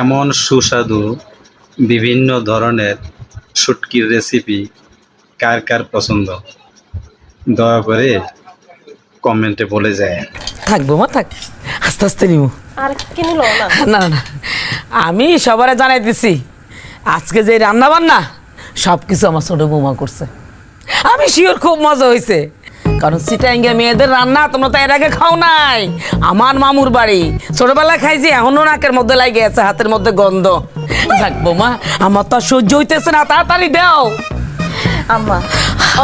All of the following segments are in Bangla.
এমন সুস্বাদু বিভিন্ন ধরনের শুটকির রেসিপি কার কার পছন্দ দয়া করে কমেন্টে বলে যায়। থাকবো মা, থাক, আস্তে আস্তে নিব। আর কি নিল না? না না, আমি সবারে জানাই দিছি আজকে যে রান্না বান্না সব কিছু আমার ছোট বৌমা করছে। আমি শিওর খুব মজা হয়েছে, কারণ চিটাঙ্গা মেয়েদের রান্না তোমরা তো এর আগে খাও নাই। আমার মামুর বাড়ি ছোটবেলায় খাইছি, এখনো নাকের মধ্যে লাগে আছে, হাতের মধ্যে গন্ধ। থাকবো মা, আমার তো আর সহ্য হইতেছে না, তাড়াতাড়ি দাও। আম্মা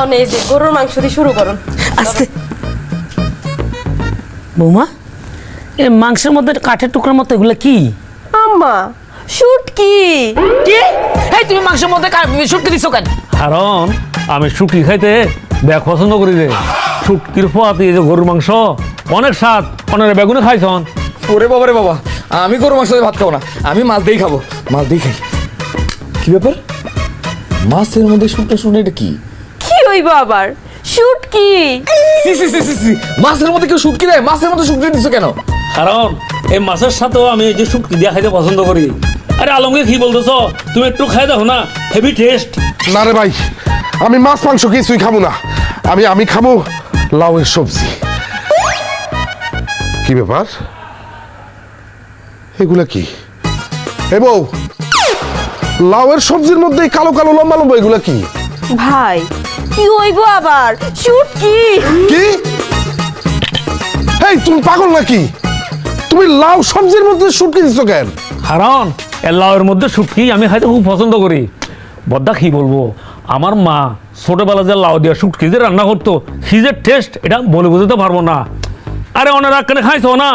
অনেক যে গরুর মাংস দিয়ে শুরু করুন। আস্তে। বৌমা, এই মাংসের মধ্যে কাঠের টুকরার মতো এগুলো কি? আম্মা শুটকি। কি? এই তুমি মাংসের মধ্যে শুটকি দিছো কেন? কারণ আমি শুটকি খাইতে দেখ পছন্দ করি রে। শুটকির ফোয়াতে এই যে গরুর মাংস অনেক স্বাদ, অনেক বেগুনে খাইছন। ওরে বাবা রে বাবা, আমি গরুর মাংস দিয়ে ভাত খাবো না, আমি মাছ দিয়েই খাবো, মাছ দিয়েই খাই। কি ব্যাপার, মাছের মধ্যে শুটটা শুনে এটা কি? কি হইব আবার? শুটকি। সি সি সি সি সি, মাছের মধ্যে কেউ শুটকি দেয়? মাছের মধ্যে শুটকি দিছো কেন? কারণ এই মাছের সাথেও আমি এই যে শুটকি দিয়ে খাইতে পছন্দ করি। আরে আলমকে কি বলতেছো, তুমি একটু খাই দেখো না, হেভি টেস্ট। না রে ভাই, আমি মাছ মাংস কিছুই খাবো না, আমি খাবো লাউয়ের সবজি। কি ব্যাপার, এগুলা কি? এ বউ, লাউয়ের সবজির মধ্যে কালো কালো লম্বা লম্বা এগুলা কি? ভাই কি হইব আবার? শুটকি। কি? এই তুমি পাগল নাকি? তুমি লাউ সবজির মধ্যে শুটকি দিছো কেন? কারণ এই লাউয়ের মধ্যে শুটকি আমি খাইতে খুব পছন্দ করি। বদ্দা কি বলবো, আমার মা ছোটবেলা যে লাউ দিয়ে শুটকি যে রান্না করতো, সি যে টেস্ট এটা বলে বোঝাতে পারবো না। আরে অনেক রাখনে খাইছো না,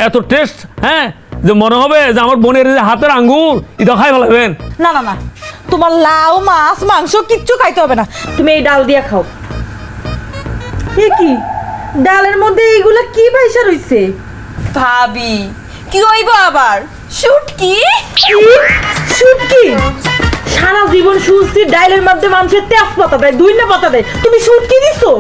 এত টেস্ট, হ্যাঁ, যে মনে হবে যে আমার বোনের যে হাতের আঙ্গুর এটা খাই ফেলাবেন। না না না, তোমার লাউ মাছ মাংস কিচ্ছু খাইতে হবে না, তুমি এই ডাল দিয়ে খাও। এ কি, ডালের মধ্যে এইগুলা কি পয়সা রইছে? ভাবি কি হইব আবার? শুটকি। শুটকি? সারা জীবন শুনছি ডালের মধ্যে মানুষের তেজপাতা দেয়, দুইনা পাতা দেয়, তুমি শুটকি দিছো?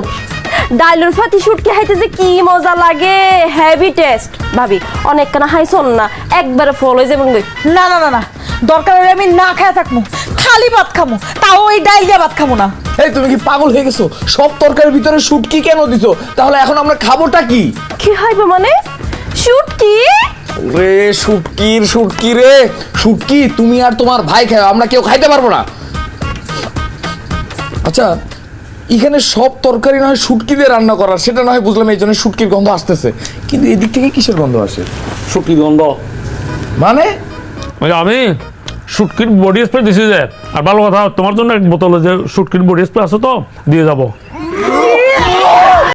ডাইলর ফাতি শুটকি খাইতে যে কি মজা লাগে, হেভি টেস্ট। ভাবি অনেক কানা খাইছন না, একবারে ফল হয়ে যাবেন। না না না না, দরকার হলে আমি না খায় থাকবো, খালি ভাত খামো, তাও ওই ডাল দিয়ে ভাত খামো না। এই তুমি কি পাগল হয়ে গেছো? সব তরকারির ভিতরে শুটকি কেন দিছো? তাহলে এখন আমরা খাবোটা কি? কি হইব মানে? শুটকি। রে শুটকি রে শুটকি, তুমি আর তোমার ভাই খাও, আমরা কেউ খাইতে পারবো না। আচ্ছা, এখানে সব তরকারি না হয় শুটকি দিয়ে রান্না করার, সেটা না হয় বুঝলাম, এই জন্য শুটকির গন্ধ আসতেছে, কিন্তু এদিক থেকে কিসের গন্ধ আসে? শুটকির গন্ধ মানে আমি শুটকির বডি স্প্রে দিছি যে। আর ভালো কথা, তোমার জন্য এক বোতলে যে শুটকির বডি স্প্রে আছে তো দিয়ে যাবো।